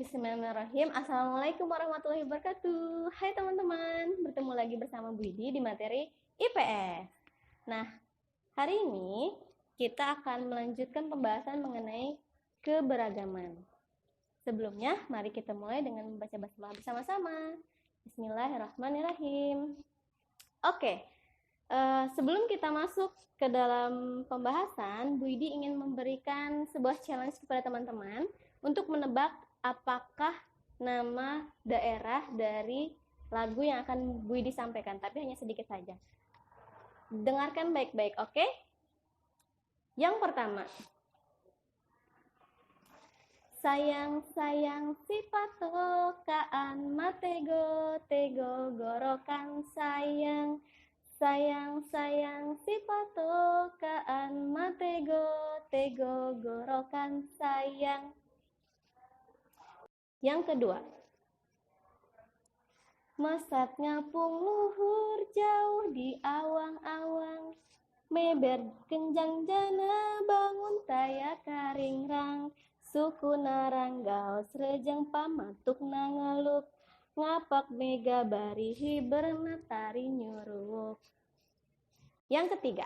Bismillahirrahmanirrahim. Assalamualaikum warahmatullahi wabarakatuh. Hai teman-teman, bertemu lagi bersama Bu Idi di materi IPS. Nah, hari ini kita akan melanjutkan pembahasan mengenai keberagaman. Sebelumnya, mari kita mulai dengan membaca basmalah bersama-sama. Bismillahirrahmanirrahim. Oke, sebelum kita masuk ke dalam pembahasan, Bu Idi ingin memberikan sebuah challenge kepada teman-teman untuk menebak apakah nama daerah dari lagu yang akan Bu Idi sampaikan, tapi hanya sedikit saja. Dengarkan baik-baik, oke? Yang pertama, sayang-sayang si patokaan matego tego gorokan sayang. Sayang-sayang si patokaan matego tego gorokan sayang. Yang kedua, mesatnya pung luhur jauh di awang-awang, meber kenjang jana bangun taya karingrang, suku naranggaos rejeng pamatuk nangeluk, ngapak mega barihi bernatari nyuruk. Yang ketiga,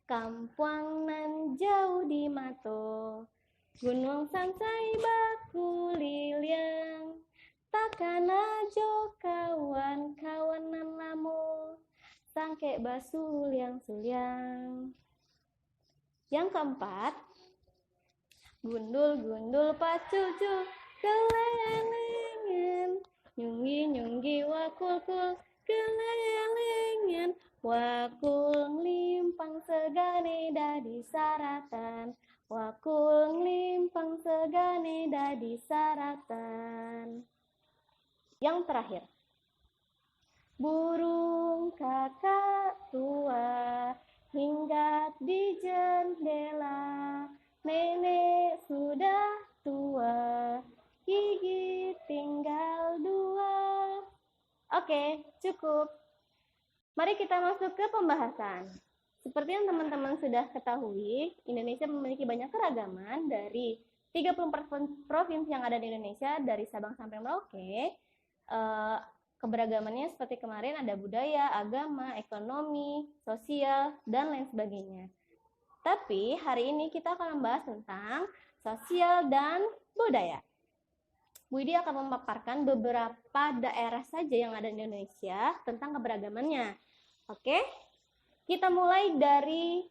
kampuang nan jauh di mato, gunung sansai baku liliang, takana jo kawan-kawanan lamu, sangke basuliang-suliang. Yang keempat, gundul-gundul pacucu kelelengan, nyunggi-nyunggi wakul-kul kelelengan, wakul limpang segane dadi saratan, wakul limpang segane dadi saratan. Yang terakhir, burung kakak tua hinggap di jendela, nenek sudah tua, gigi tinggal dua. Oke, cukup. Mari kita masuk ke pembahasan. Seperti yang teman-teman sudah ketahui, Indonesia memiliki banyak keragaman dari 34 provinsi yang ada di Indonesia, dari Sabang sampai Merauke. Keberagamannya seperti kemarin ada budaya, agama, ekonomi, sosial, dan lain sebagainya. Tapi hari ini kita akan membahas tentang sosial dan budaya. Bu Idi akan memaparkan beberapa daerah saja yang ada di Indonesia tentang keberagamannya. Oke? Kita mulai dari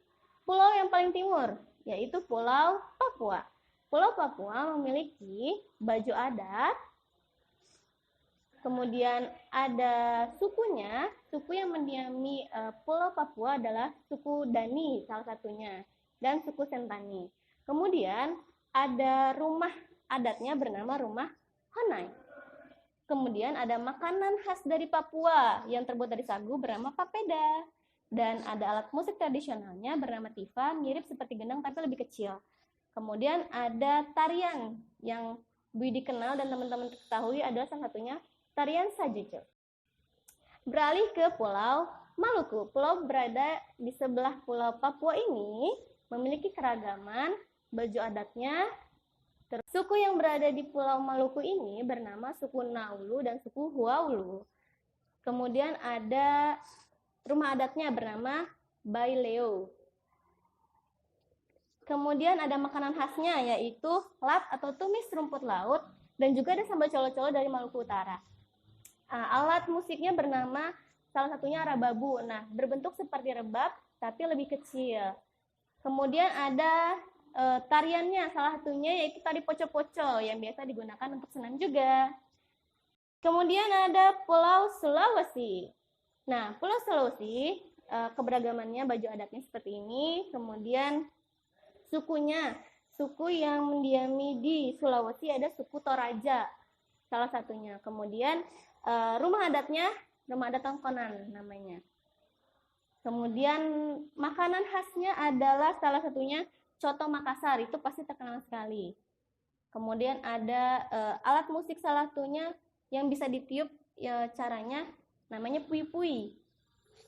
pulau yang paling timur, yaitu Pulau Papua. Pulau Papua memiliki baju adat, kemudian ada sukunya. Suku yang mendiami Pulau Papua adalah suku Dani salah satunya, dan suku Sentani. Kemudian ada rumah adatnya bernama rumah Honai. Kemudian ada makanan khas dari Papua yang terbuat dari sagu bernama papeda. Dan ada alat musik tradisionalnya bernama tifa, mirip seperti gendang tapi lebih kecil. Kemudian ada tarian yang Bu Idi kenal dan teman-teman ketahui adalah salah satunya tarian Sajejo. Beralih ke Pulau Maluku. Pulau berada di sebelah Pulau Papua ini memiliki keragaman baju adatnya. Suku yang berada di Pulau Maluku ini bernama suku Naulu dan suku Huaulu. Kemudian ada rumah adatnya bernama Baileo. Kemudian ada makanan khasnya yaitu lap atau tumis rumput laut, dan juga ada sambal colo-colo dari Maluku Utara. Alat musiknya bernama salah satunya rababu. Nah, berbentuk seperti rebab tapi lebih kecil. Kemudian ada tariannya, salah satunya yaitu tari poco-poco yang biasa digunakan untuk senam juga. Kemudian ada Pulau Sulawesi. Nah, Pulau Sulawesi keberagamannya baju adatnya seperti ini. Kemudian sukunya, suku yang mendiami di Sulawesi ada suku Toraja salah satunya. Kemudian rumah adatnya rumah adat Tongkonan namanya. Kemudian makanan khasnya adalah salah satunya coto Makassar, itu pasti terkenal sekali. Kemudian ada alat musik salah satunya yang bisa ditiup caranya namanya pui-pui,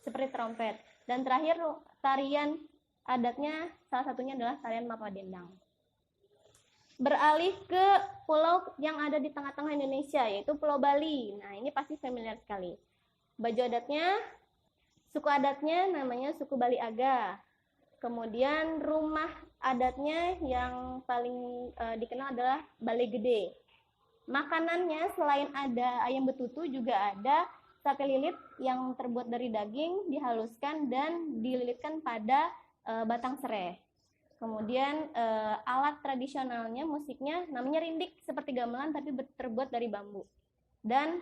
seperti trompet. Dan terakhir tarian adatnya salah satunya adalah tarian Mapa Dendang. beralih ke pulau yang ada di tengah-tengah Indonesia, yaitu Pulau Bali. Nah, ini pasti familiar sekali. Baju adatnya, suku adatnya namanya suku Bali Aga. Kemudian rumah adatnya yang paling dikenal adalah Bale Gede. Makanannya selain ada ayam betutu juga ada sate lilit yang terbuat dari daging, dihaluskan dan dililitkan pada batang serai. Kemudian alat tradisionalnya, musiknya namanya rindik, seperti gamelan tapi terbuat dari bambu. Dan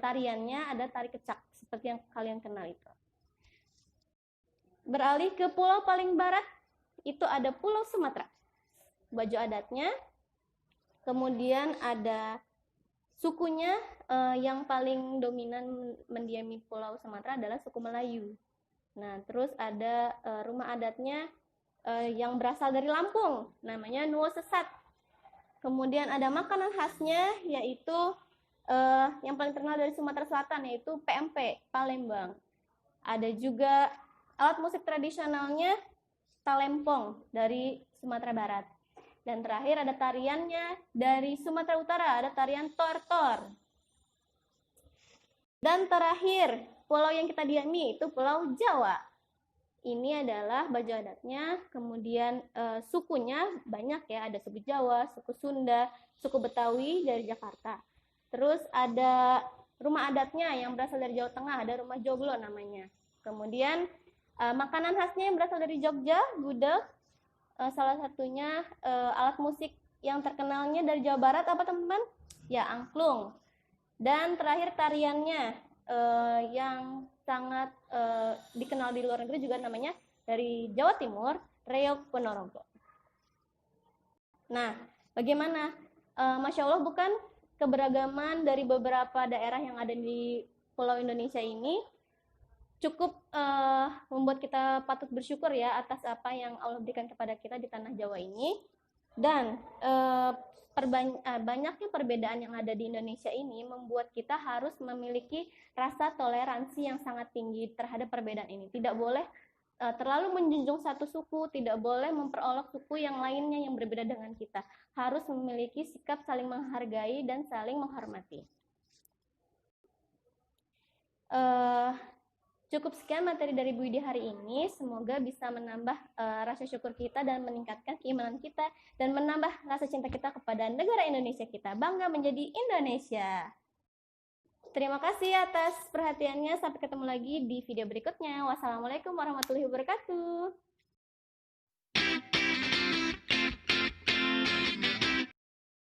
tariannya ada tari kecak, seperti yang kalian kenal itu. Beralih ke pulau paling barat, itu ada Pulau Sumatera. Baju adatnya, kemudian ada sukunya yang paling dominan mendiami Pulau Sumatera adalah suku Melayu. Nah, terus ada rumah adatnya yang berasal dari Lampung, namanya Nuo Sesat. Kemudian ada makanan khasnya, yaitu yang paling terkenal dari Sumatera Selatan, yaitu PMP, Palembang. Ada juga alat musik tradisionalnya, talempong dari Sumatera Barat. Dan terakhir ada tariannya dari Sumatera Utara, ada tarian tor-tor. Dan terakhir, pulau yang kita diami itu Pulau Jawa. Ini adalah baju adatnya, kemudian sukunya banyak ya, ada suku Jawa, suku Sunda, suku Betawi dari Jakarta. Terus ada rumah adatnya yang berasal dari Jawa Tengah, ada rumah joglo namanya. Kemudian makanan khasnya yang berasal dari Jogja, gudeg. Salah satunya alat musik yang terkenalnya dari Jawa Barat apa teman-teman? Ya, angklung. Dan terakhir tariannya yang sangat dikenal di luar negeri juga namanya dari Jawa Timur, Reog Ponorogo. Nah, bagaimana? Masya Allah, bukan keberagaman dari beberapa daerah yang ada di Pulau Indonesia ini cukup membuat kita patut bersyukur ya atas apa yang Allah berikan kepada kita di tanah Jawa ini. Dan banyaknya perbedaan yang ada di Indonesia ini membuat kita harus memiliki rasa toleransi yang sangat tinggi terhadap perbedaan ini. Tidak boleh terlalu menjunjung satu suku, tidak boleh memperolok suku yang lainnya yang berbeda dengan kita. Harus memiliki sikap saling menghargai dan saling menghormati. Cukup sekian materi dari Bu Widi hari ini. Semoga bisa menambah rasa syukur kita dan meningkatkan keimanan kita dan menambah rasa cinta kita kepada negara Indonesia kita. Bangga menjadi Indonesia. Terima kasih atas perhatiannya. Sampai ketemu lagi di video berikutnya. Wassalamualaikum warahmatullahi wabarakatuh.